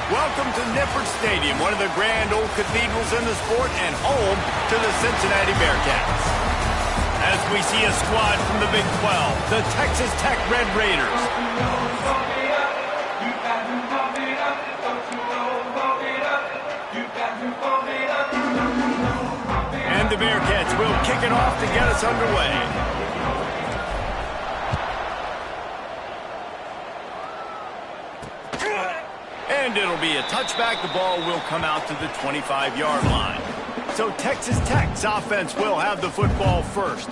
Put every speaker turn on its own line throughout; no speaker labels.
Welcome to Nippert Stadium, one of the grand old cathedrals in the sport and home to the Cincinnati Bearcats. As we see a squad from the Big 12, the Texas Tech Red Raiders. And the Bearcats will kick it off to get us underway. And it'll be a touchback. The ball will come out to the 25-yard line. So Texas Tech's offense will have the football first.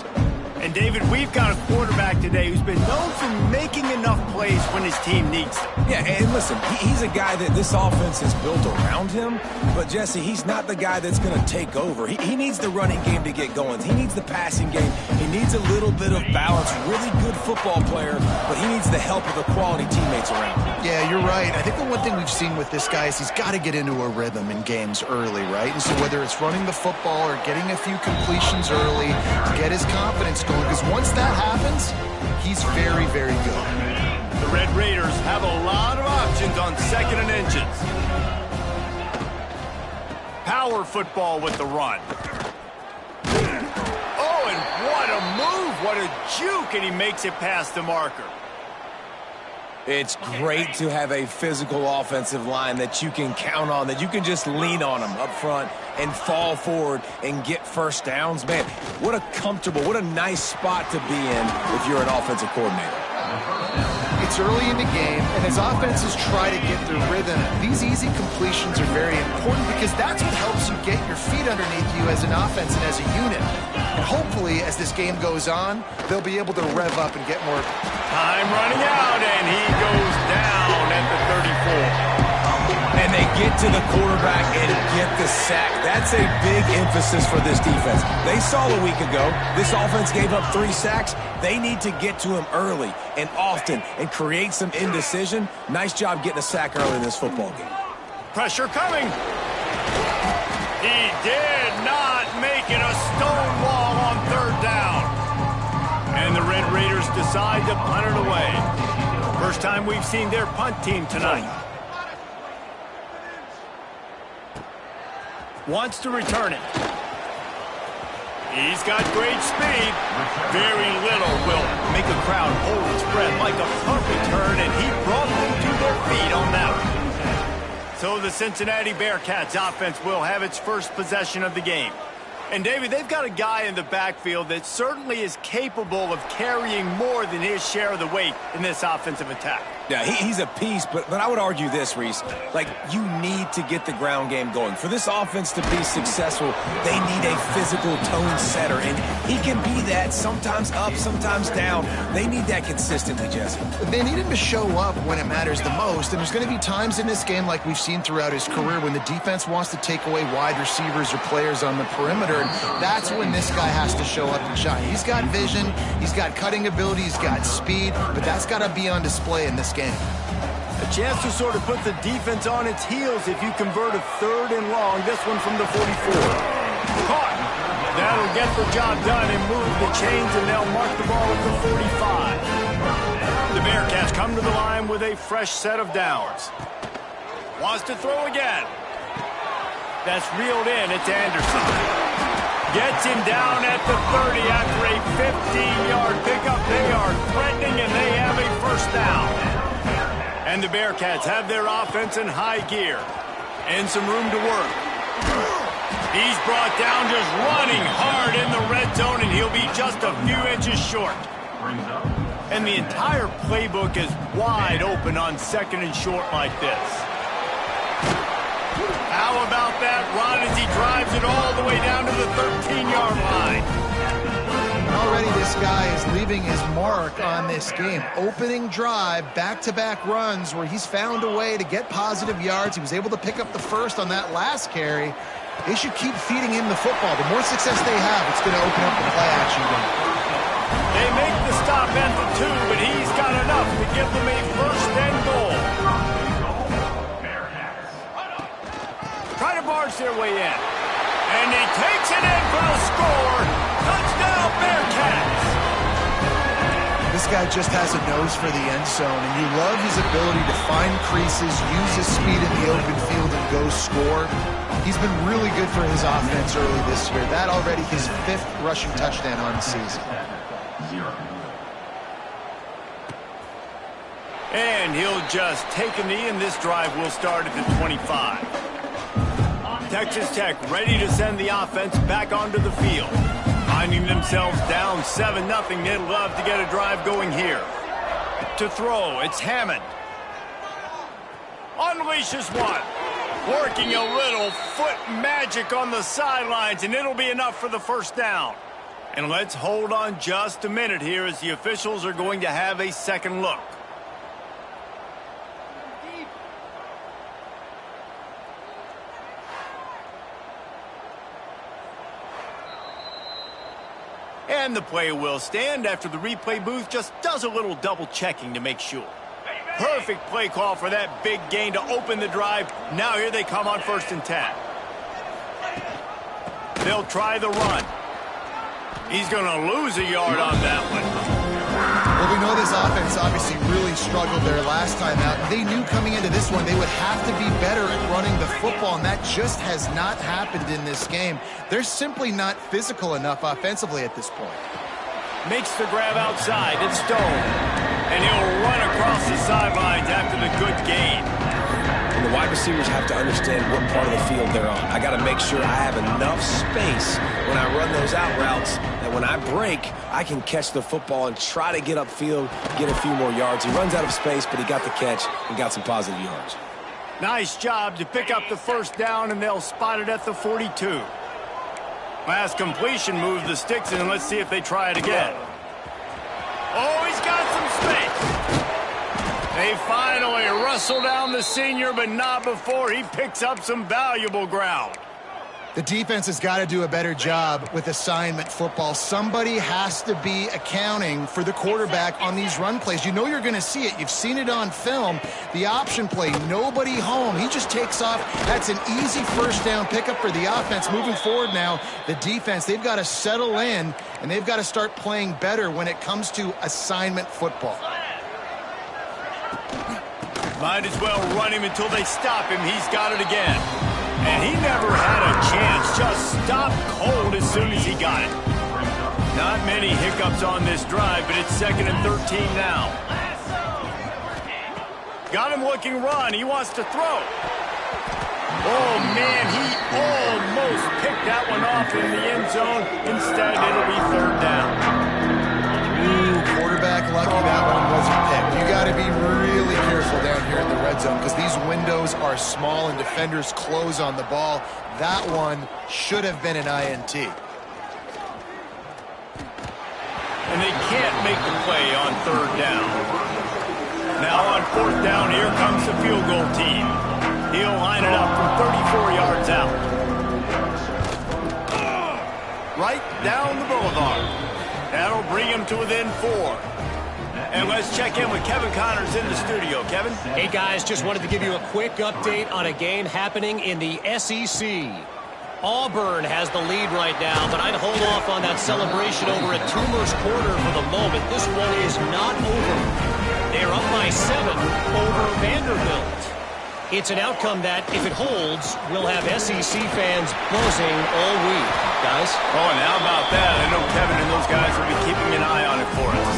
And, David, we've got a quarterback today who's been known for making enough plays when his team needs them.
Yeah, and listen, he's a guy that this offense is built around him. But, Jesse, he's not the guy that's going to take over. He needs the running game to get going. He needs the passing game. He needs a little bit of balance. Really good football player, but he needs the help of the quality teammates around him.
Yeah, you're right. I think the one thing we've seen with this guy is he's got to get into a rhythm in games early, right? And so whether it's running the football or getting a few completions early, get his confidence going, because once that happens, he's very, very good.
The Red Raiders have a lot of options on 2nd and inches. Power football with the run. Oh, and what a move, what a juke, and he makes it past the marker.
It's great to have a physical offensive line that you can count on, that you can just lean on them up front and fall forward and get first downs. Man, what a comfortable, what a nice spot to be in if you're an offensive coordinator.
It's early in the game, and as offenses try to get their rhythm, these easy completions are very important because that's what helps you get your feet underneath you as an offense and as a unit. And hopefully, as this game goes on, they'll be able to rev up and get more.
Time running out, and he goes down at the 34.
And they get to the quarterback and get the sack. That's a big emphasis for this defense. They saw a week ago, this offense gave up 3 sacks. They need to get to him early and often and create some indecision. Nice job getting a sack early in this football game.
Pressure coming. He did not make it a stone wall on 3rd down. And the Red Raiders decide to punt it away. First time we've seen their punt team tonight. Wants to return it. He's got great speed. Very little will make a crowd hold its breath like a punt return, and he brought them to their feet on that one. So the Cincinnati Bearcats offense will have its first possession of the game. And, David, they've got a guy in the backfield that certainly is capable of carrying more than his share of the weight in this offensive attack.
Yeah, he's a piece, but I would argue this, Reese. Like, you need to get the ground game going. For this offense to be successful, they need a physical tone setter, and he can be that, sometimes up, sometimes down. They need that consistently, Jesse.
They need him to show up when it matters the most, and there's going to be times in this game like we've seen throughout his career when the defense wants to take away wide receivers or players on the perimeter, and that's when this guy has to show up and shine. He's got vision, he's got cutting ability, he's got speed, but that's got to be on display in this game.
A chance to sort of put the defense on its heels if you convert a 3rd and long. This one from the 44. Caught. That'll get the job done and move the chains, and they'll mark the ball at the 45. The Bearcats come to the line with a fresh set of downs. Wants to throw again. That's reeled in. It's Anderson. Gets him down at the 30 after a 15-yard pickup. They are threatening, and they have a first down. And the Bearcats have their offense in high gear. And some room to work. He's brought down just running hard in the red zone, and he'll be just a few inches short. And the entire playbook is wide open on 2nd and short like this. How about that run as he drives it all the way down to the 13-yard line?
Already this guy is leaving his mark on this game. Opening drive, back-to-back runs where he's found a way to get positive yards. He was able to pick up the first on that last carry. They should keep feeding him the football. The more success they have, it's going to open up the play-action game.
They make the stop at the 2, but he's got enough to give them a 1st and goal. Try to barge their way in. And he takes it in for the score. Touchdown, Bearcats!
This guy just has a nose for the end zone, and you love his ability to find creases, use his speed in the open field, and go score. He's been really good for his offense early this year. That already his 5th rushing touchdown on the season.
And he'll just take a knee, and this drive will start at the 25. Texas Tech ready to send the offense back onto the field. Finding themselves down 7-0, they'd love to get a drive going here. To throw, it's Hammond. Unleashes one. Working a little foot magic on the sidelines, and it'll be enough for the 1st down. And let's hold on just a minute here as the officials are going to have a second look. And the play will stand after the replay booth just does a little double checking to make sure. Perfect play call for that big gain to open the drive. Now here they come on 1st and 10. They'll try the run. He's going to lose a yard on that one.
Well, we know this offense obviously really struggled there last time out. They knew coming into this one they would have to be better at running the football, and that just has not happened in this game. They're simply not physical enough offensively at this point.
Makes the grab outside. It's Stone. And he'll run across the sidelines after the good gain.
And the wide receivers have to understand what part of the field they're on. I got to make sure I have enough space when I run those out routes that when I break, I can catch the football and try to get upfield, get a few more yards. He runs out of space, but he got the catch and got some positive yards.
Nice job to pick up the 1st down, and they'll spot it at the 42. Last completion moves the sticks in, and let's see if they try it again. Oh, he's got some space. They finally wrestle down the senior, but not before he picks up some valuable ground.
The defense has got to do a better job with assignment football. Somebody has to be accounting for the quarterback on these run plays. You know you're going to see it. You've seen it on film. The option play, nobody home. He just takes off. That's an easy 1st down pickup for the offense. Moving forward now, the defense, they've got to settle in, and they've got to start playing better when it comes to assignment football.
Might as well run him until they stop him. He's got it again. And he never had a chance. Just stopped cold as soon as he got it. Not many hiccups on this drive, but it's 2nd and 13 now. Got him looking run. He wants to throw. Oh, man, he almost picked that one off in the end zone. Instead, it'll be 3rd down.
Quarterback lucky that one wasn't picked. You got to be really careful down here in the red zone because these windows are small and defenders close on the ball. That one should have been an INT.
And they can't make the play on 3rd down. Now on 4th down, here comes the field goal team. He'll line it up from 34 yards out. Right down the boulevard. That'll bring him to within 4. And let's check in with Kevin Connors in the studio. Kevin?
Hey, guys, just wanted to give you a quick update on a game happening in the SEC. Auburn has the lead right now, but I'd hold off on that celebration over at Toomer's Corner for the moment. This one is not over. They're up by 7 over Vanderbilt. It's an outcome that, if it holds, will have SEC fans buzzing all week. Guys?
Oh, and how about that? I know Kevin and those guys will be keeping an eye on it for us.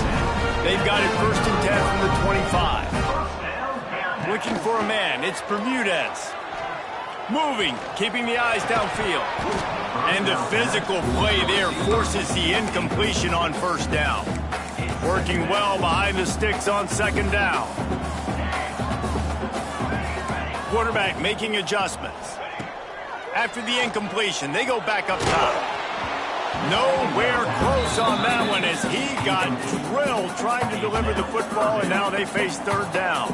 They've got it 1st and 10 from the 25. Looking for a man. It's Bermudez. Moving, keeping the eyes downfield. And the physical play there forces the incompletion on 1st down. Working well behind the sticks on second down. Quarterback making adjustments. After the incompletion, they go back up top. Nowhere close on that one as he got drilled trying to deliver the football, and now they face third down.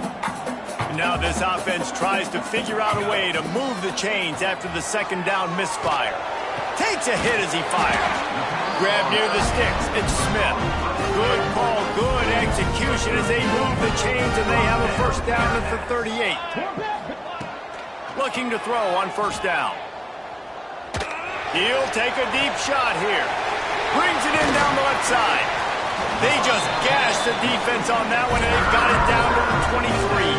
Now this offense tries to figure out a way to move the chains after the second down misfire. Takes a hit as he fires. Grab near the sticks. It's Smith. Good call, good execution as they move the chains, and they have a first down at the 38. Looking to throw on first down. He'll take a deep shot here. Brings it in down the left side. They just gashed the defense on that one, and they got it down to the 23.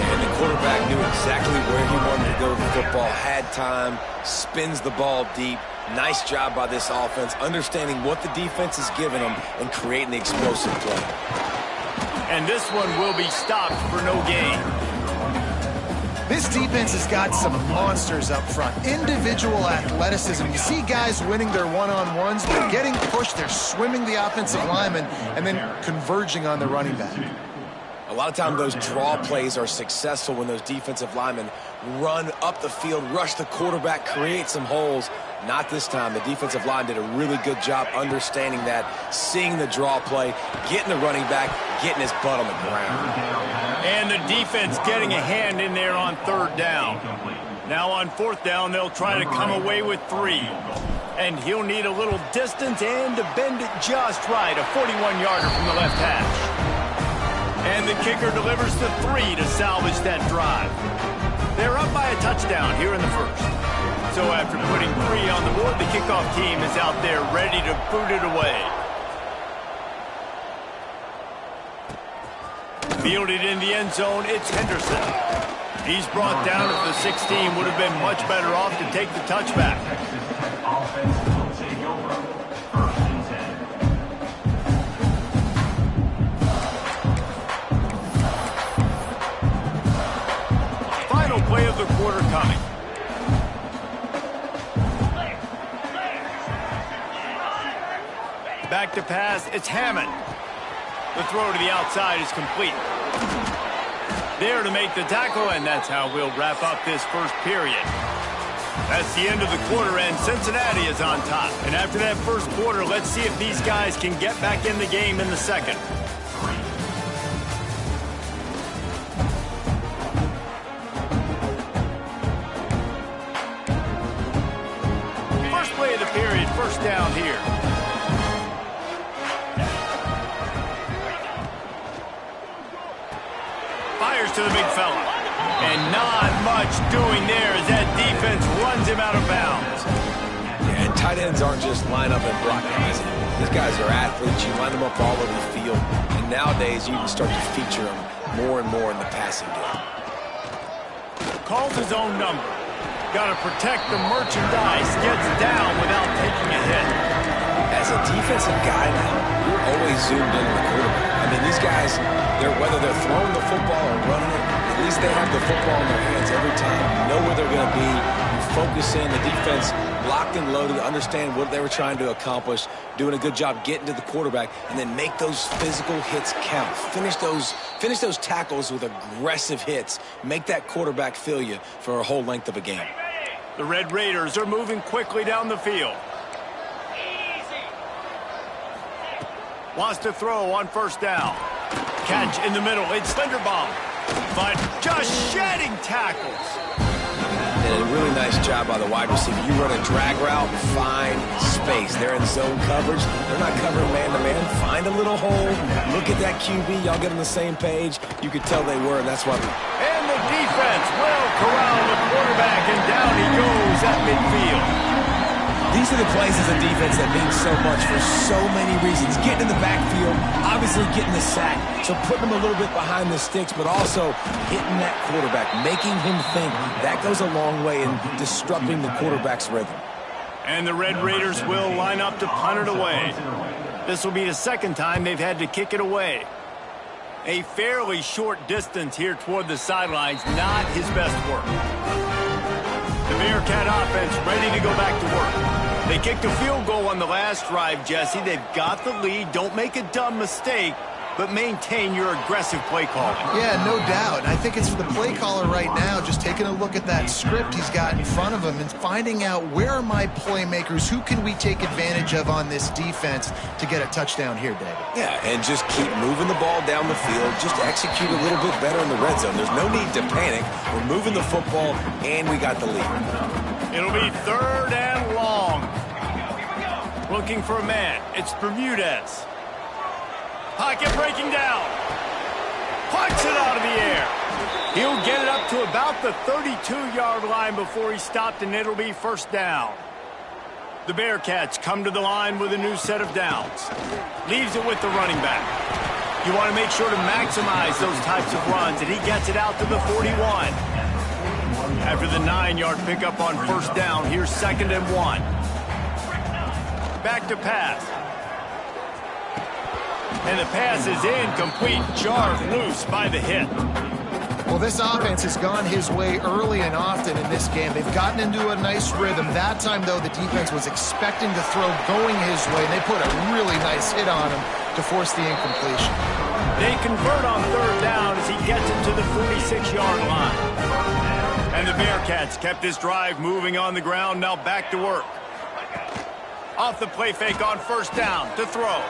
And the quarterback knew exactly where he wanted to go with the football, had time, spins the ball deep. Nice job by this offense, understanding what the defense is giving them and creating the explosive play.
And this one will be stopped for no gain.
This defense has got some monsters up front. Individual athleticism. You see guys winning their one-on-ones. They're getting pushed. They're swimming the offensive lineman and then converging on the running back.
A lot of times those draw plays are successful when those defensive linemen run up the field, rush the quarterback, create some holes. Not this time. The defensive line did a really good job understanding that, seeing the draw play, getting the running back, getting his butt on the ground.
And the defense getting a hand in there on third down. Now on fourth down, they'll try to come away with 3. And he'll need a little distance and to bend it just right. A 41-yarder from the left hash. And the kicker delivers the 3 to salvage that drive. They're up by a touchdown here in the first. So after putting 3 on the board, the kickoff team is out there ready to boot it away. Fielded in the end zone, it's Henderson. He's brought down at the 16, would have been much better off to take the touchback. Final play of the quarter coming. Back to pass, it's Hammond. The throw to the outside is complete. There to make the tackle, and that's how we'll wrap up this first period. That's the end of the quarter, and Cincinnati is on top. And after that first quarter, let's see if these guys can get back in the game in the second. First play of the period, first down here. Fires to the big fella. And not much doing there as that defense runs him out of bounds.
Yeah, and tight ends aren't just line up and block guys. These guys are athletes. You line them up all over the field. And nowadays, you can start to feature them more and more in the passing game.
Calls his own number. Got to protect the merchandise. Gets down without taking a hit.
As a defensive guy now, you're always zoomed in on the quarterback. I mean, these guys, whether they're throwing the football or running it, at least they have the football in their hands every time. You know where they're going to be. You focus in. The defense locked and loaded, understand what they were trying to accomplish, doing a good job getting to the quarterback, and then make those physical hits count. Finish those tackles with aggressive hits. Make that quarterback feel you for a whole length of a game.
The Red Raiders are moving quickly down the field. Wants to throw on first down. Catch in the middle. It's Linderbaum. But just shedding tackles.
And a really nice job by the wide receiver. You run a drag route, find space. They're in zone coverage. They're not covering man-to-man. Find a little hole. Look at that QB. Y'all get on the same page. You could tell they were, and that's why.
And the defense will corral the quarterback, and down he goes at midfield.
These are the plays as a defense that mean so much for so many reasons. Getting in the backfield, obviously getting the sack, so putting them a little bit behind the sticks, but also hitting that quarterback, making him think. That goes a long way in disrupting the quarterback's rhythm.
And the Red Raiders will line up to punt it away. This will be the second time they've had to kick it away. A fairly short distance here toward the sidelines, not his best work. The Bearcat offense ready to go back to work. They kicked a field goal on the last drive, Jesse. They've got the lead. Don't make a dumb mistake, but maintain your aggressive play calling.
Yeah, no doubt. I think it's for the play caller right now, just taking a look at that script he's got in front of him and finding out where are my playmakers, who can we take advantage of on this defense to get a touchdown here, David.
Yeah, and just keep moving the ball down the field. Just execute a little bit better in the red zone. There's no need to panic. We're moving the football, and we got the lead.
It'll be 3rd and long. Looking for a man. It's Bermudez. Pocket breaking down. Punts it out of the air. He'll get it up to about the 32-yard line before he stopped, and it'll be 1st down. The Bearcats come to the line with a new set of downs. Leaves it with the running back. You want to make sure to maximize those types of runs, and he gets it out to the 41. After the 9-yard pickup on 1st down, here's 2nd and 1. Back to pass. And the pass is incomplete, jarred loose by the hit.
Well, this offense has gone his way early and often in this game. They've gotten into a nice rhythm. That time, though, the defense was expecting the throw going his way, and they put a really nice hit on him to force the incompletion.
They convert on 3rd down as he gets it to the 46-yard line. And the Bearcats kept this drive moving on the ground, now back to work. Off the play fake on 1st down to throw.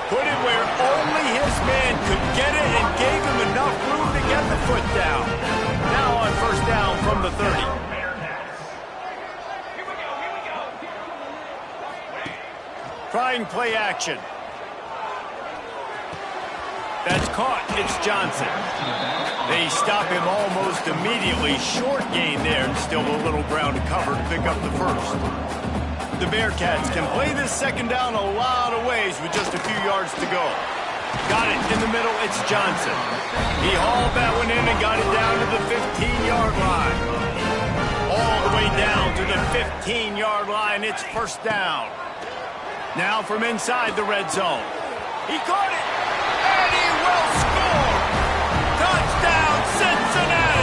Put it where only his man could get it and gave him enough room to get the foot down. Now on 1st down from the 30. Trying play action. That's caught. It's Johnson. They stop him almost immediately. Short gain there, and still a little ground to cover to pick up the 1st. The Bearcats can play this 2nd down a lot of ways with just a few yards to go. Got it in the middle, it's Johnson. He hauled that one in and got it down to the 15-yard line. All the way down to the 15-yard line, it's 1st down. Now from inside the red zone. He caught it, and he will score! Touchdown, Cincinnati!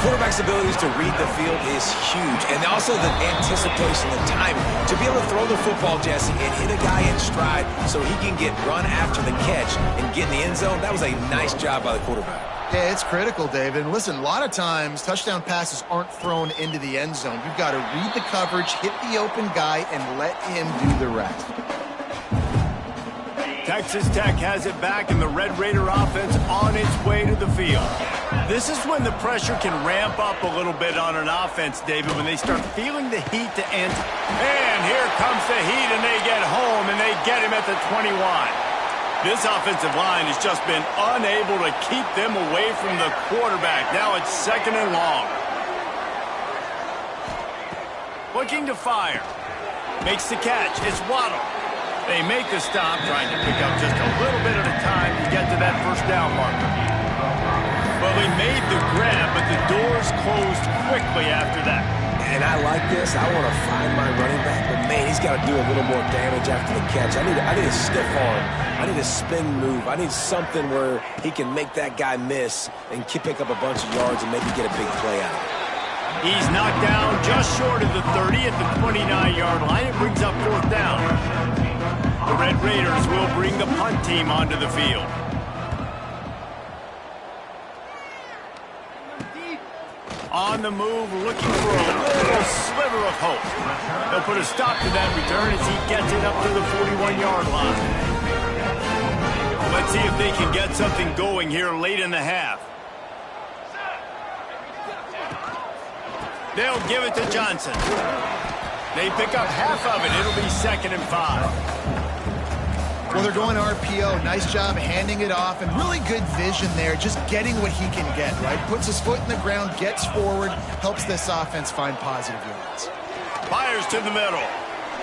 Quarterback's abilities to read the field is huge, and also the anticipation, the timing. To be able to throw the football, Jesse, and hit a guy in stride so he can get run after the catch and get in the end zone, that was a nice job by the quarterback.
Yeah, it's critical, David. And listen, a lot of times touchdown passes aren't thrown into the end zone. You've got to read the coverage, hit the open guy, and let him do the rest.
Texas Tech has it back, and the Red Raider offense on its way to the field. This is when the pressure can ramp up a little bit on an offense, David, when they start feeling the heat to end. And here comes the heat, and they get home, and they get him at the 21. This offensive line has just been unable to keep them away from the quarterback. Now it's 2nd and long. Looking to fire. Makes the catch. It's Waddle. They make the stop, trying to pick up just a little bit at a time to get to that 1st down marker. Well, they made the grab, but the doors closed quickly after that.
And I like this. I want to find my running back, but man, he's got to do a little more damage after the catch. I need a stiff arm. I need a spin move. I need something where he can make that guy miss and pick up a bunch of yards and maybe get a big play out of it.
He's knocked down just short of the 30 at the 29-yard line. It brings up 4th down. The Red Raiders will bring the punt team onto the field. On the move, looking for a little sliver of hope. They'll put a stop to that return as he gets it up to the 41-yard line. Let's see if they can get something going here late in the half. They'll give it to Johnson. They pick up half of it. It'll be 2nd and 5.
Well, they're going RPO. Nice job handing it off, and really good vision there, just getting what he can get, right? Puts his foot in the ground, gets forward, helps this offense find positive yards.
Fires to the middle.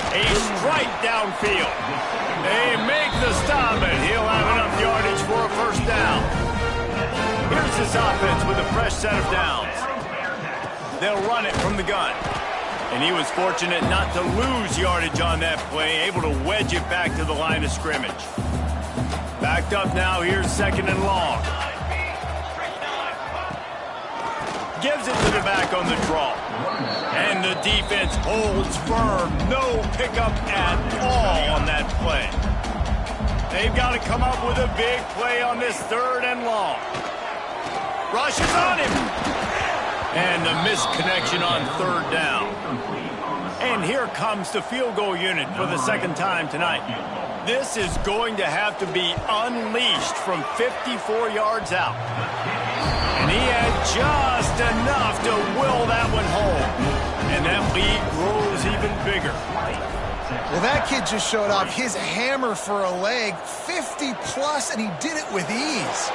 A strike downfield. They make the stop, and he'll have enough yardage for a 1st down. Here's this offense with a fresh set of downs. They'll run it from the gun. And he was fortunate not to lose yardage on that play, able to wedge it back to the line of scrimmage. Backed up now, here's 2nd and long. Gives it to the back on the draw. And the defense holds firm. No pickup at all on that play. They've got to come up with a big play on this 3rd and long. Rushes on him. And the misconnection on 3rd down. And here comes the field goal unit for the 2nd time tonight. This is going to have to be unleashed from 54 yards out. And he had just enough to will that one home. And that lead grows even bigger.
Well, that kid just showed off his hammer for a leg, 50-plus, and he did it with ease.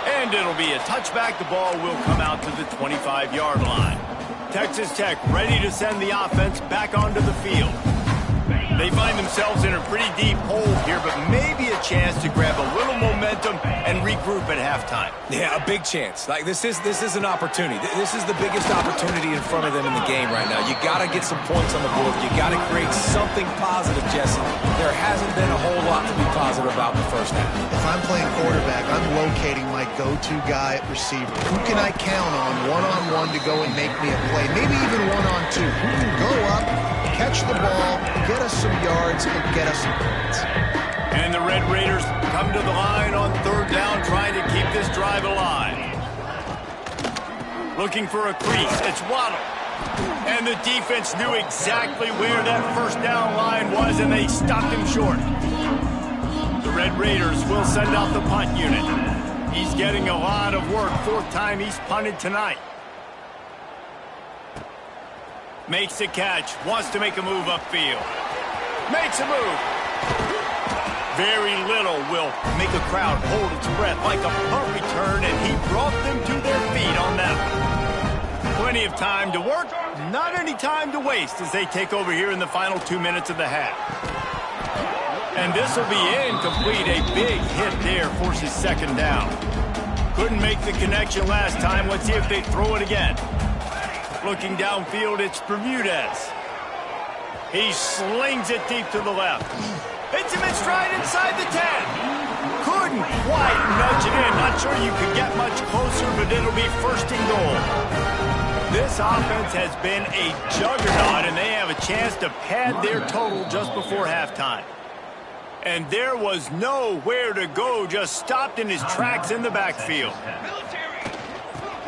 And it'll be a touchback. The ball will come out to the 25-yard line. Texas Tech ready to send the offense back onto the field. They find themselves in a pretty deep hole here, but maybe a chance to grab a little momentum and regroup at halftime.
Yeah, a big chance. Like this is an opportunity. This is the biggest opportunity in front of them in the game right now. You got to get some points on the board. You got to create something positive, Jesse. There hasn't been a whole lot to be positive about in the first half.
If I'm playing quarterback, I'm locating my go-to guy at receiver. Who can I count on one-on-one to go and make me a play? Maybe even one-on-two. Who can go up, catch the ball, get us some yards, and get us some points.
And the Red Raiders come to the line on 3rd down, trying to keep this drive alive. Looking for a crease. It's Waddle. And the defense knew exactly where that 1st down line was, and they stopped him short. The Red Raiders will send out the punt unit. He's getting a lot of work. 4th time he's punted tonight. Makes the catch. Wants to make a move upfield. Makes a move. Very little will make a crowd hold its breath like a punt return, and he brought them to their feet on that one. Plenty of time to work, not any time to waste as they take over here in the final 2 minutes of the half. And this will be incomplete. A big hit there forces 2nd down. Couldn't make the connection last time. Let's see if they throw it again. Looking downfield, it's Bermudez. He slings it deep to the left. Hits him in stride inside the 10. Couldn't quite nudge it in. Not sure you could get much closer, but it'll be 1st and goal. This offense has been a juggernaut, and they have a chance to pad their total just before halftime. And there was nowhere to go, just stopped in his tracks in the backfield.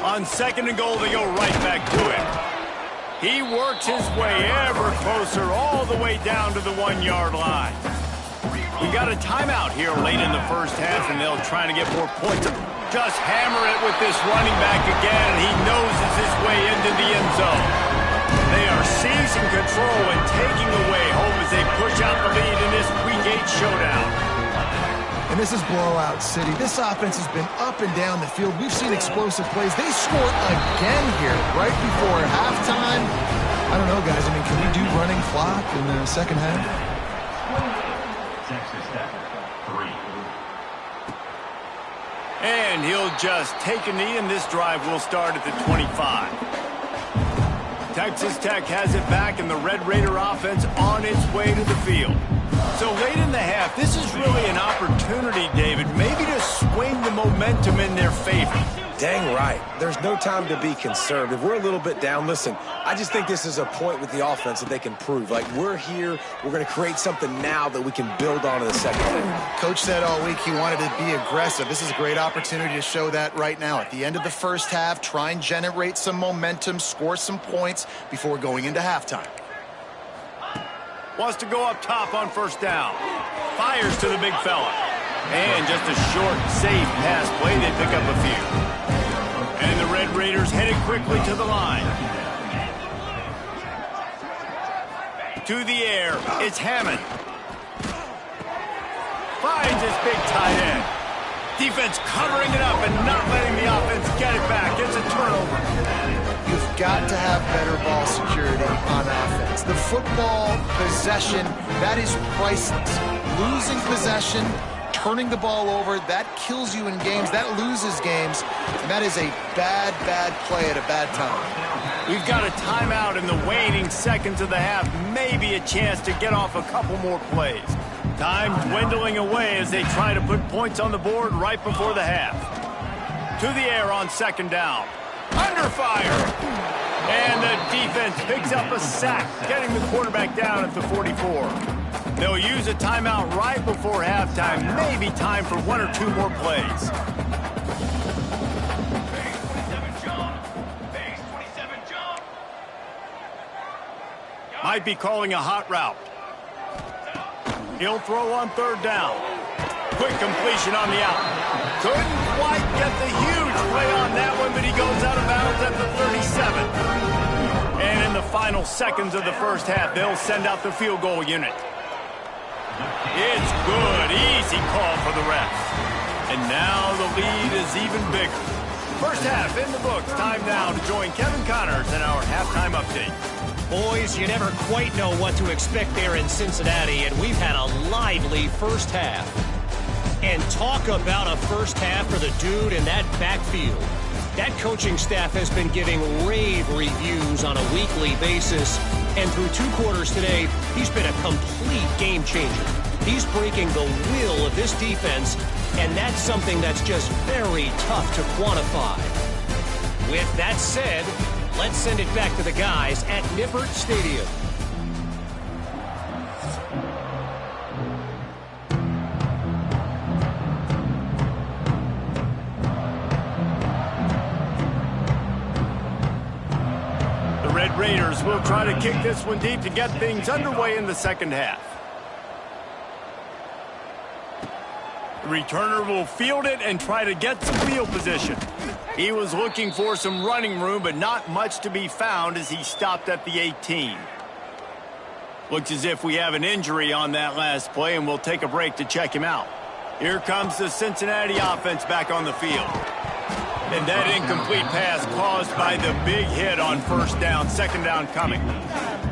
On 2nd and goal, they go right back to it. He works his way ever closer all the way down to the 1-yard line. We got a timeout here late in the first half, and they'll try to get more points. Just hammer it with this running back again, and he noses his way into the end zone. They are seizing control and taking away home as they push out the lead in this Week 8 showdown.
And this is blowout city. This offense has been up and down the field. We've seen explosive plays. They scored again here right before halftime. I don't know, guys. I mean, can we do running clock in the 2nd half?
And he'll just take a knee, and this drive will start at the 25. Texas Tech has it back, and the Red Raider offense on its way to the field. So late in the half, this is really an opportunity, David, maybe to swing the momentum in their favor.
Dang right. There's no time to be conservative. We're a little bit down. Listen, I just think this is a point with the offense that they can prove. Like, we're here. We're going to create something now that we can build on in the 2nd half.
Coach said all week he wanted to be aggressive. This is a great opportunity to show that right now. At the end of the first half, try and generate some momentum, score some points before going into halftime.
Wants to go up top on 1st down. Fires to the big fella. And just a short, safe pass play. They pick up a few. And the Red Raiders headed quickly to the line. To the air, it's Hammond. Finds his big tight end. Defense covering it up and not letting the offense get it back. It's a turnover.
You've got to have better ball security on offense. The football possession, that is priceless. Losing possession, turning the ball over, that kills you in games, that loses games, and that is a bad, bad play at a bad time.
We've got a timeout in the waning seconds of the half, maybe a chance to get off a couple more plays. Time dwindling away as they try to put points on the board right before the half. To the air on 2nd down. Under fire. And the defense picks up a sack, getting the quarterback down at the 44. They'll use a timeout right before halftime. Maybe time for one or two more plays. Might be calling a hot route. He'll throw on third down. Quick completion on the out. Couldn't quite get the huge play on that one, but he goes out of bounds at the 37. And in the final seconds of the first half, they'll send out the field goal unit. It's good. Easy call for the refs. And now the lead is even bigger. First half in the books. Time now to join Kevin Connors in our halftime update.
Boys, you never quite know what to expect there in Cincinnati, and we've had a lively first half. And talk about a first half for the dude in that backfield. That coaching staff has been giving rave reviews on a weekly basis, and through 2 quarters today, he's been a complete game changer. He's breaking the will of this defense, and that's something that's just very tough to quantify. With that said, let's send it back to the guys at Nippert Stadium.
The Red Raiders will try to kick this one deep to get things underway in the second half. The returner will field it and try to get some field position. He was looking for some running room, but not much to be found as he stopped at the 18. Looks as if we have an injury on that last play, and we'll take a break to check him out. Here comes the Cincinnati offense back on the field. And that incomplete pass caused by the big hit on first down, second down coming.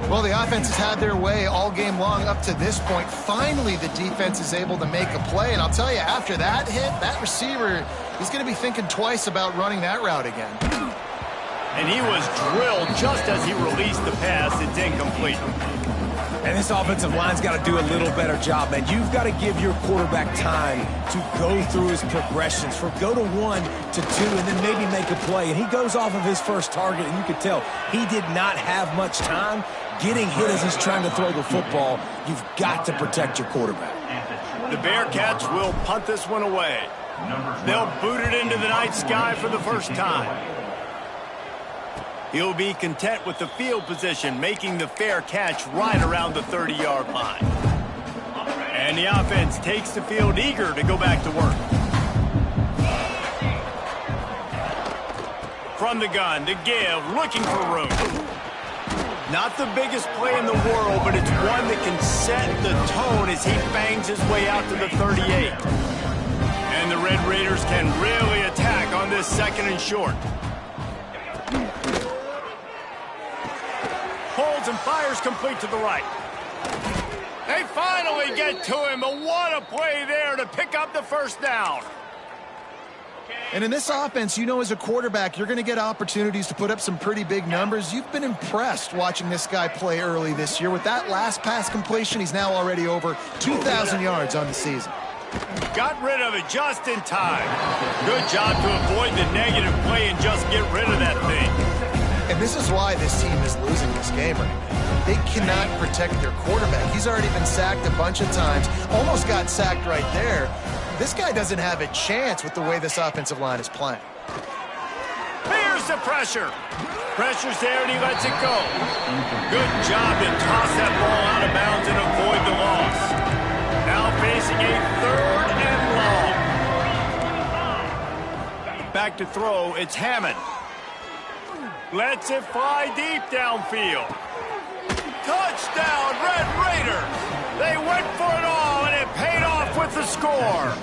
Well, the offense has had their way all game long up to this point. Finally, the defense is able to make a play. And I'll tell you, after that hit, that receiver, he's going to be thinking twice about running that route again.
And he was drilled just as he released the pass. It's incomplete.
And this offensive line's got to do a little better job, man. You've got to give your quarterback time to go through his progressions. Go to 1 to 2 and then maybe make a play. And he goes off of his first target, and you can tell he did not have much time getting hit as he's trying to throw the football. You've got to protect your quarterback.
The Bearcats will punt this one away. They'll boot it into the night sky for the first time. He'll be content with the field position, making the fair catch right around the 30-yard line. And the offense takes the field eager to go back to work. From the gun, to give, looking for room. Not the biggest play in the world, but it's one that can set the tone as he bangs his way out to the 38. And the Red Raiders can really attack on this second and short. Holds and fires complete to the right. They finally get to him, but what a play there to pick up the first down.
And in this offense, you know, as a quarterback, you're going to get opportunities to put up some pretty big numbers. You've been impressed watching this guy play early this year. With that last pass completion, he's now already over 2,000 yards on the season.
Got rid of it just in time. Good job to avoid the negative play and just get rid of that thing.
And this is why this team is losing this game right now. They cannot protect their quarterback. He's already been sacked a bunch of times. Almost got sacked right there. This guy doesn't have a chance with the way this offensive line is playing.
Here's the pressure. Pressure's there and he lets it go. Good job to toss that ball out of bounds and avoid the loss. Now facing a third and long. Back to throw, it's Hammond. Lets it fly deep downfield. Touchdown, Red Raider! They went for it all, and it paid off with the score.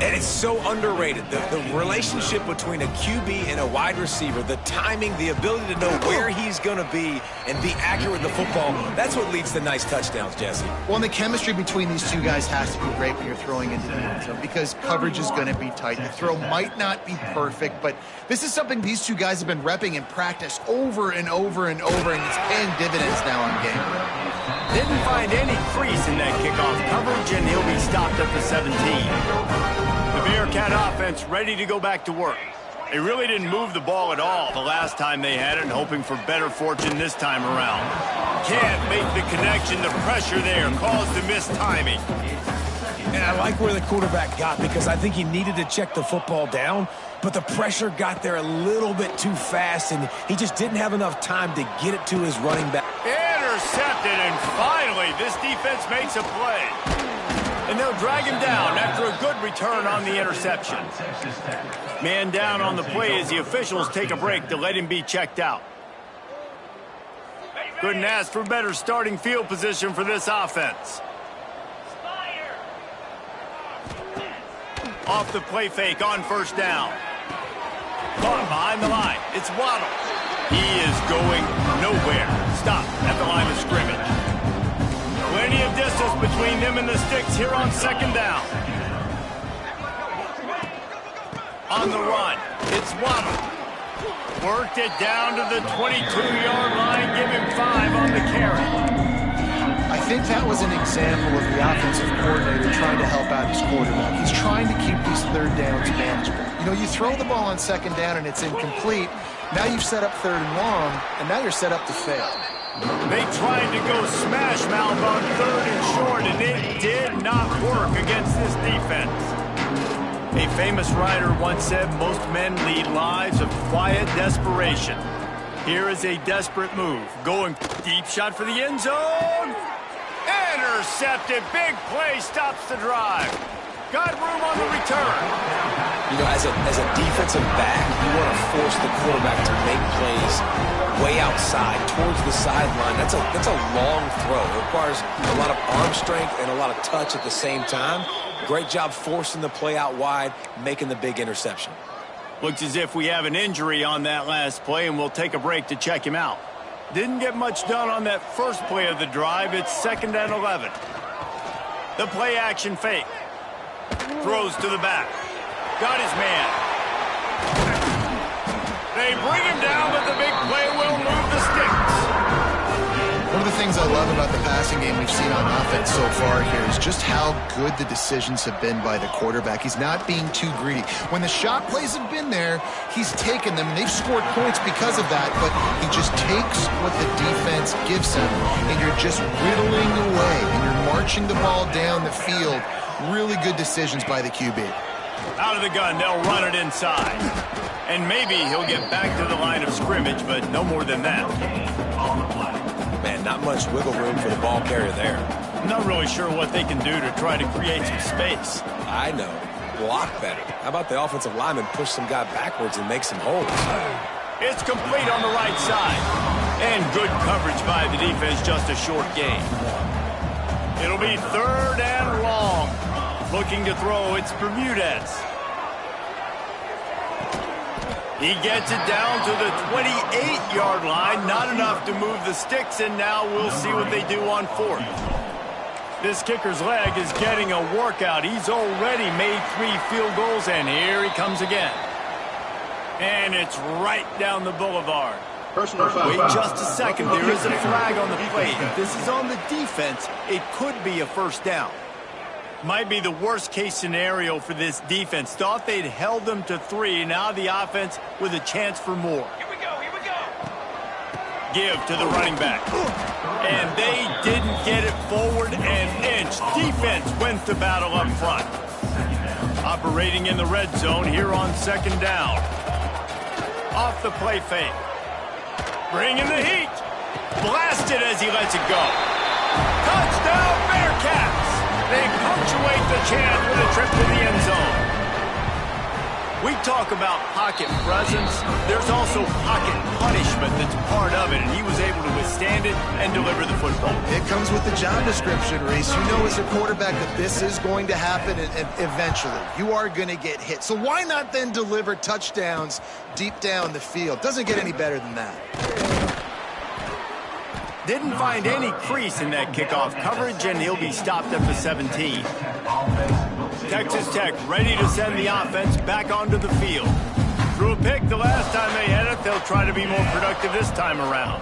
And it's so underrated. The relationship between a QB and a wide receiver, the timing, the ability to know where he's going to be and be accurate with the football, that's what leads to nice touchdowns, Jesse.
Well, and the chemistry between these two guys has to be great when you're throwing into the end zone because coverage is going to be tight. The throw might not be perfect, but this is something these two guys have been repping in practice over and over and over, and it's paying dividends now on game.
Didn't find any crease in that kickoff coverage, and he'll be stopped at the 17. The Bearcat offense ready to go back to work. They really didn't move the ball at all the last time they had it, and hoping for better fortune this time around. Can't make the connection. The pressure there caused the missed timing.
And I like where the quarterback got, because I think he needed to check the football down, but the pressure got there a little bit too fast, and he just didn't have enough time to get it to his running back.
Intercepted, and finally this defense makes a play. And they'll drag him down after a good return on the interception. Man down on the play as the officials take a break to let him be checked out. Couldn't ask for better starting field position for this offense. Off the play fake on first down. Caught behind the line. It's Waddle. He is going nowhere. Stop at the line of scrimmage. Plenty of distance between them and the sticks here on second down. On the run, it's Waddle. Worked it down to the 22-yard line. Give him 5 on the carry.
I think that was an example of the offensive coordinator trying to help out his quarterback. He's trying to keep these third downs manageable. You know, you throw the ball on second down and it's incomplete. Now you've set up third and long, and now you're set up to fail.
They tried to go smash mouth on third and short, and it did not work against this defense. A famous writer once said most men lead lives of quiet desperation. Here is a desperate move. Going deep shot for the end zone. Intercepted. Big play stops the drive. Got room on the return.
You know, as a defensive back, you want to force the quarterback to make plays way outside, towards the sideline. That's a long throw. It requires a lot of arm strength and a lot of touch at the same time. Great job forcing the play out wide, making the big interception.
Looks as if we have an injury on that last play, and we'll take a break to check him out. Didn't get much done on that first play of the drive. It's 2nd and 11. The play action fake. Throws to the back. Got his man. They bring him down, but the big play will move the sticks.
One of the things I love about the passing game we've seen on offense so far here is just how good the decisions have been by the quarterback. He's not being too greedy. When the shot plays have been there, he's taken them, and they've scored points because of that, but he just takes what the defense gives him, and you're just whittling away, and you're marching the ball down the field. Really good decisions by the QB.
Out of the gun, they'll run it inside. And maybe he'll get back to the line of scrimmage, but no more than that.
Man, not much wiggle room for the ball carrier there.
I'm not really sure what they can do to try to create some space.
I know. Block better. How about the offensive lineman push some guy backwards and make some holes?
It's complete on the right side. And good coverage by the defense, just a short gain. It'll be 3rd and long. Looking to throw, it's Bermudez. He gets it down to the 28-yard line. Not enough to move the sticks, and now we'll see what they do on 4th. This kicker's leg is getting a workout. He's already made 3 field goals, and here he comes again. And it's right down the boulevard. Wait just a second. There is a flag on the play. If this is on the defense, it could be a first down. Might be the worst-case scenario for this defense. Thought they'd held them to 3. Now the offense with a chance for more.
Here we go.
Give to the running back. And they didn't get it forward an inch. Defense went to battle up front. Operating in the red zone here on 2nd down. Off the play fake. Bringing the heat. Blasted as he lets it go. Touchdown, Bearcats. They punctuate the chant with a trip to the end zone. We talk about pocket presence. There's also pocket punishment that's part of it, and he was able to withstand it and deliver the football.
It comes with the job description, Reese. You know as a quarterback that this is going to happen eventually. You are going to get hit. So why not then deliver touchdowns deep down the field? Doesn't get any better than that.
Didn't find any crease in that kickoff coverage, and he'll be stopped at the 17. Texas Tech ready to send the offense back onto the field. Threw a pick the last time they had it. They'll try to be more productive this time around.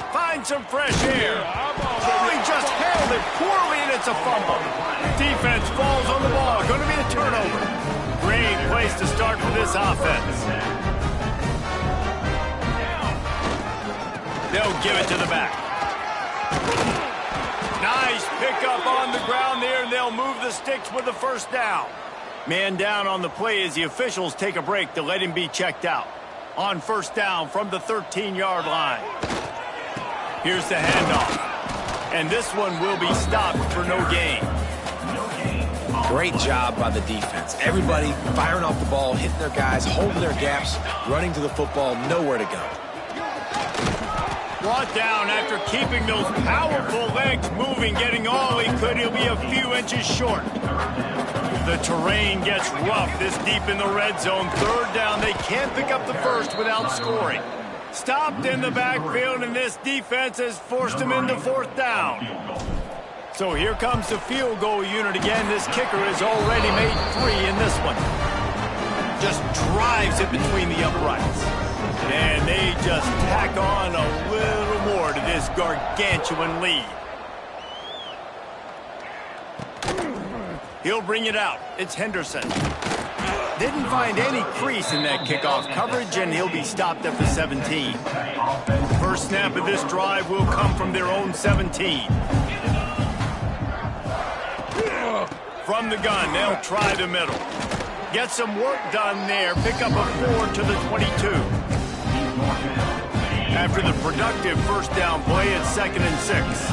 Find some fresh air. Oh, he just held it poorly, and it's a fumble. Defense falls on the ball. Going to be a turnover. Great place to start for this offense. They'll give it to the back. Nice pickup on the ground there, and they'll move the sticks with the first down. Man down on the play as the officials take a break to let him be checked out. On first down from the 13-yard line. Here's the handoff. And this one will be stopped for no gain.
Great job by the defense. Everybody firing off the ball, hitting their guys, holding their gaps, running to the football, nowhere to go.
Brought down after keeping those powerful legs moving, getting all he could. He'll be a few inches short. The terrain gets rough this deep in the red zone. Third down, they can't pick up the first without scoring. Stopped in the backfield, and this defense has forced him into fourth down. So here comes the field goal unit again. This kicker has already made 3 in this one. Just drives it between the uprights. And they just tack on a little more to this gargantuan lead. He'll bring it out. It's Henderson. Didn't find any crease in that kickoff coverage, and he'll be stopped at the 17. First snap of this drive will come from their own 17. From the gun, they'll try the middle. Get some work done there. Pick up a 4 to the 22. After the productive first down play, it's 2nd and 6.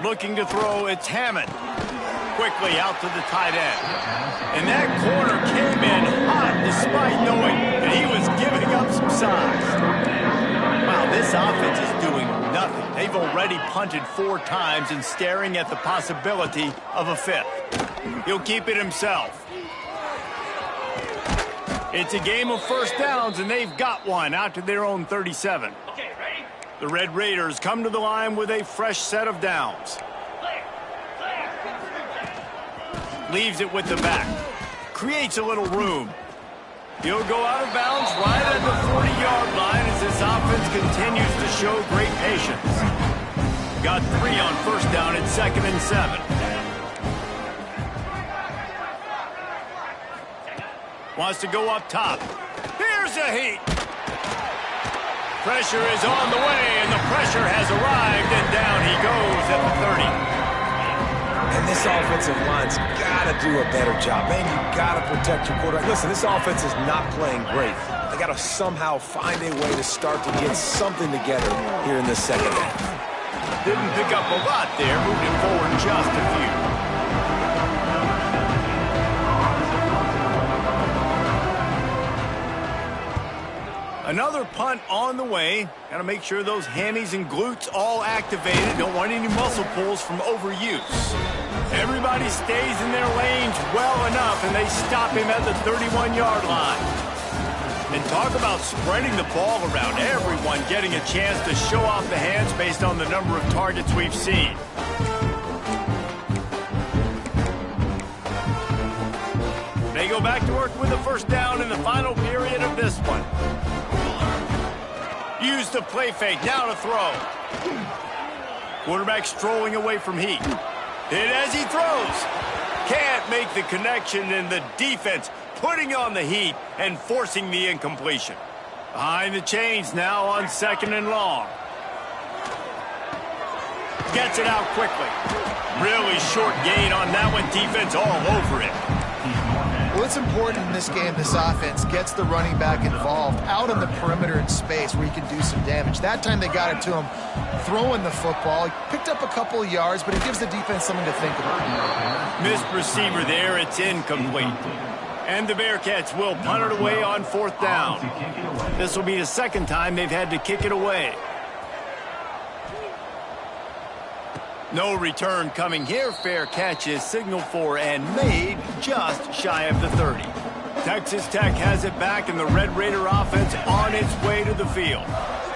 Looking to throw, it's Hammond. Quickly out to the tight end. And that corner came in hot despite knowing that he was giving up some size. Wow, this offense is doing nothing. They've already punted 4 times and staring at the possibility of a 5th. He'll keep it himself. It's a game of first downs, and they've got one out to their own 37. The Red Raiders come to the line with a fresh set of downs. Leaves it with the back. Creates a little room. He'll go out of bounds right at the 40-yard line as this offense continues to show great patience. Got 3 on first down. It's 2nd and 7. Wants to go up top. Here's a heat. Pressure is on the way, and the pressure has arrived, and down he goes at the 30.
And this offensive line's got to do a better job. Man, you got to protect your quarterback. Listen, this offense is not playing great. They got to somehow find a way to start to get something together here in the second half.
Didn't pick up a lot there, moved it forward just a few. Another punt on the way. Got to make sure those hammies and glutes all activated. Don't want any muscle pulls from overuse. Everybody stays in their lanes well enough, and they stop him at the 31-yard line. And talk about spreading the ball around. Everyone getting a chance to show off the hands based on the number of targets we've seen. They go back to work with the first down in the final period of this one. Use the play fake, now to throw. Quarterback strolling away from heat. Hit as he throws. Can't make the connection, and the defense putting on the heat and forcing the incompletion. Behind the chains now on 2nd and long. Gets it out quickly. Really short gain on that one. Defense all over it.
Well, it's important in this game, this offense gets the running back involved out on the perimeter in space where he can do some damage. That time they got it to him throwing the football. He picked up a couple of yards, but it gives the defense something to think about.
Missed receiver there. It's incomplete. And the Bearcats will punt it away on 4th down. This will be the 2nd time they've had to kick it away. No return coming here. Fair catch is signaled for and made just shy of the 30. Texas Tech has it back, and the Red Raider offense on its way to the field.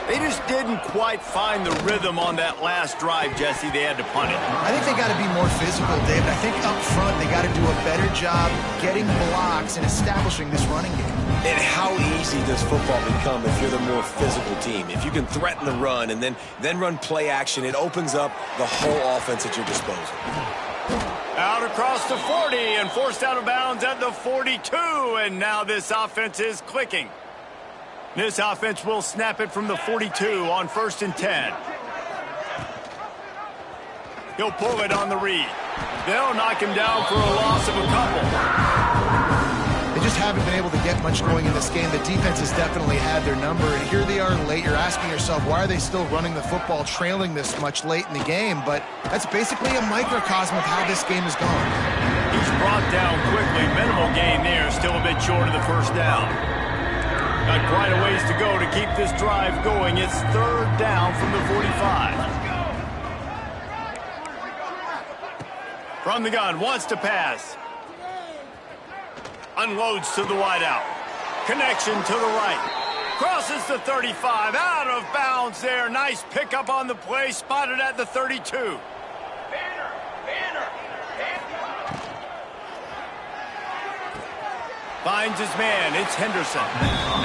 They just didn't quite find the rhythm on that last drive, Jesse. They had to punt it.
I think they got to be more physical, David. I think up front they got to do a better job getting blocks and establishing this running game.
And how easy does football become if you're the more physical team? If you can threaten the run and then run play action, it opens up the whole offense at your disposal.
Out across the 40 and forced out of bounds at the 42. And now this offense is clicking. This offense will snap it from the 42 on 1st and 10. He'll pull it on the read. They'll knock him down for a loss of a couple.
They just haven't been able to get much going in this game. The defense has definitely had their number, and here they are late. You're asking yourself, why are they still running the football, trailing this much late in the game? But that's basically a microcosm of how this game has gone.
He's brought down quickly. Minimal gain there, still a bit short of the first down. Got quite a ways to go to keep this drive going. It's 3rd down from the 45. From the gun, wants to pass. Unloads to the wideout. Connection to the right. Crosses the 35. Out of bounds there. Nice pickup on the play. Spotted at the 32. Finds his man. It's Henderson.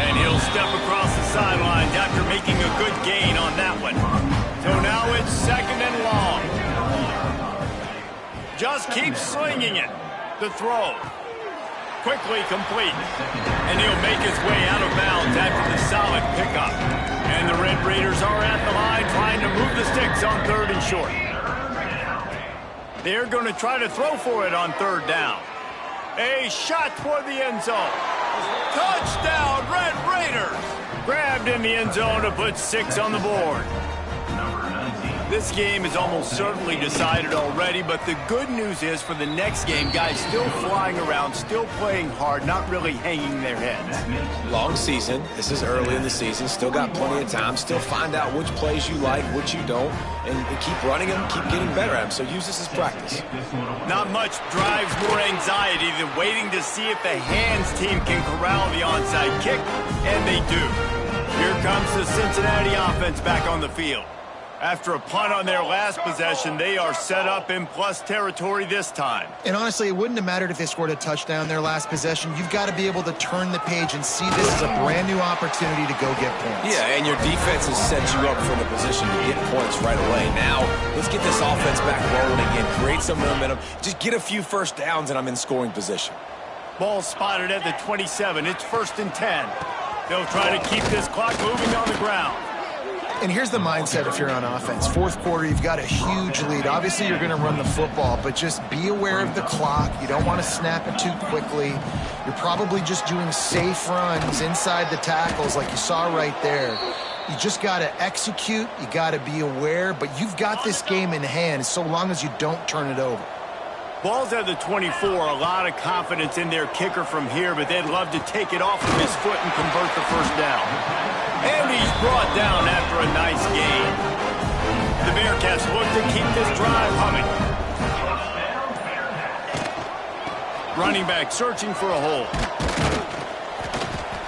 And he'll step across the sidelines after making a good gain on that one. So now it's 2nd and long. Just keeps slinging it. The throw. Quickly complete. And he'll make his way out of bounds after the solid pickup. And the Red Raiders are at the line trying to move the sticks on 3rd and short. They're going to try to throw for it on 3rd down. A shot toward the end zone. Touchdown, Red Raiders! Grabbed in the end zone to put 6 on the board. This game is almost certainly decided already, but the good news is for the next game, guys still flying around, still playing hard, not really hanging their heads.
Long season. This is early in the season. Still got plenty of time. Still find out which plays you like, which you don't, and keep running them, keep getting better at them. So use this as practice.
Not much drives more anxiety than waiting to see if the hands team can corral the onside kick, and they do. Here comes the Cincinnati offense back on the field. After a punt on their last possession, they are set up in plus territory this time.
And honestly, it wouldn't have mattered if they scored a touchdown their last possession. You've got to be able to turn the page and see this as a brand new opportunity to go get points.
Yeah, and your defense has set you up for the position to get points right away. Now, let's get this offense back rolling again, create some momentum, just get a few first downs, and I'm in scoring position.
Ball spotted at the 27. It's 1st and 10. They'll try to keep this clock moving on the ground.
And here's the mindset if you're on offense. 4th quarter, you've got a huge lead. Obviously, you're going to run the football, but just be aware of the clock. You don't want to snap it too quickly. You're probably just doing safe runs inside the tackles like you saw right there. You just got to execute. You got to be aware, but you've got this game in hand so long as you don't turn it over.
Ball's at the 24. A lot of confidence in their kicker from here, but they'd love to take it off of his foot and convert the first down. And he's brought down after a nice gain. The Bearcats look to keep this drive humming. Running back searching for a hole.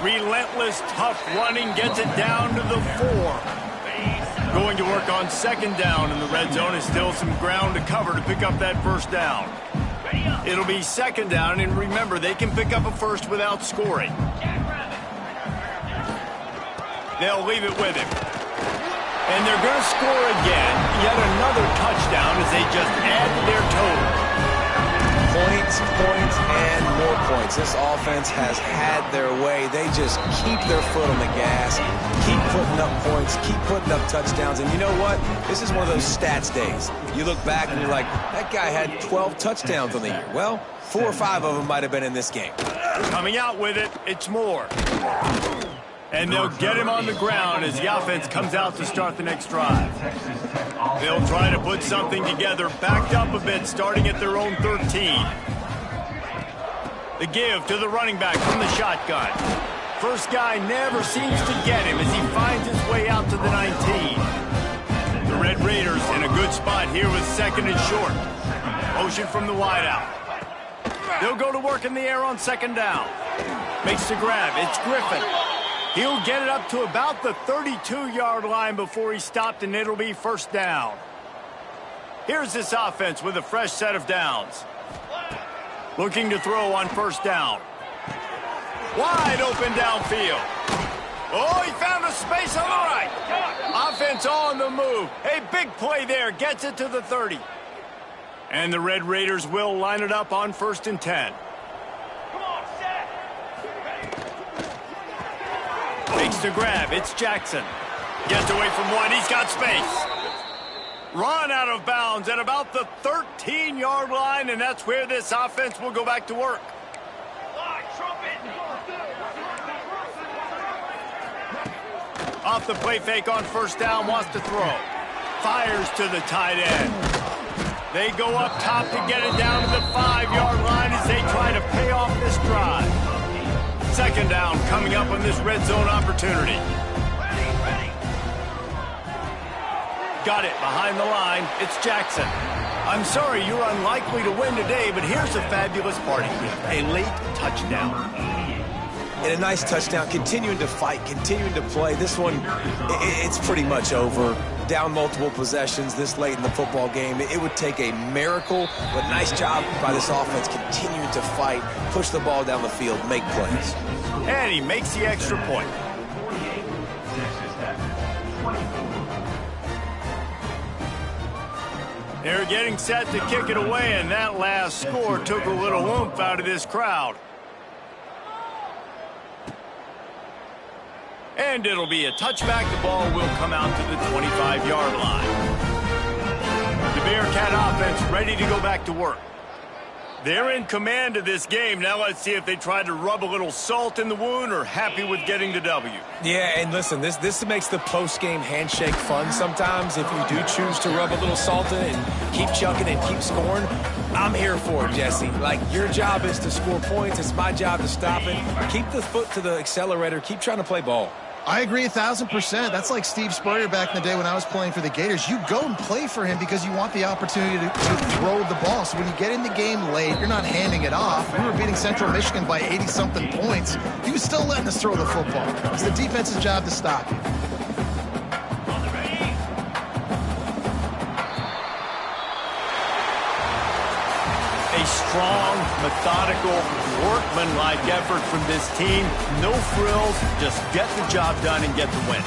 Relentless, tough running gets it down to the 4. Going to work on 2nd down, and the red zone is still some ground to cover to pick up that first down. It'll be 2nd down, and remember, they can pick up a first without scoring. They'll leave it with him. And they're going to score again. Yet another touchdown as they just add to their total.
Points, and more points. This offense has had their way. They just keep their foot on the gas, keep putting up points, keep putting up touchdowns. And you know what? This is one of those stats days. You look back and you're like, that guy had 12 touchdowns on the year. Well, 4 or 5 of them might have been in this game.
Coming out with it, it's more. And they'll get him on the ground as the offense comes out to start the next drive. They'll try to put something together, backed up a bit, starting at their own 13. The give to the running back from the shotgun. First guy never seems to get him as he finds his way out to the 19. The Red Raiders in a good spot here with 2nd and short. Motion from the wideout. They'll go to work in the air on 2nd down. Makes the grab. It's Griffin. He'll get it up to about the 32-yard line before he stopped, and it'll be 1st down. Here's this offense with a fresh set of downs. Looking to throw on 1st down. Wide open downfield. Oh, he found a space on the right. Offense on the move. A big play there. Gets it to the 30. And the Red Raiders will line it up on 1st and 10. Makes the grab. It's Jackson. Gets away from one. He's got space. Run out of bounds at about the 13-yard line, and that's where this offense will go back to work. Off the play fake on 1st down, wants to throw. Fires to the tight end. They go up top to get it down to the 5-yard line as they try to pay off this drive. 2nd down coming up on this red zone opportunity. Got it behind the line. It's Jackson. I'm sorry you're unlikely to win today, but here's a fabulous party trick. A late touchdown.
And a nice touchdown, continuing to fight, continuing to play. This one, it's pretty much over. Down multiple possessions this late in the football game. It would take a miracle, but nice job by this offense continuing to fight, push the ball down the field, make plays.
And he makes the extra point. They're getting set to kick it away, and that last score took a little oomph out of this crowd. And it'll be a touchback. The ball will come out to the 25-yard line. The Bearcat offense ready to go back to work. They're in command of this game. Now let's see if they try to rub a little salt in the wound or happy with getting the W.
Yeah, and listen, this makes the post-game handshake fun sometimes. If you do choose to rub a little salt in it and keep chucking and keep scoring, I'm here for it, Jesse. Like, your job is to score points. It's my job to stop it. Keep the foot to the accelerator. Keep trying to play ball.
I agree 1,000%. That's like Steve Spurrier back in the day when I was playing for the Gators. You go and play for him because you want the opportunity to throw the ball. So when you get in the game late, you're not handing it off. We were beating Central Michigan by 80-something points. He was still letting us throw the football. It's the defense's job to stop you.
A strong, methodical, workmanlike effort from this team. No frills, just get the job done and get the win.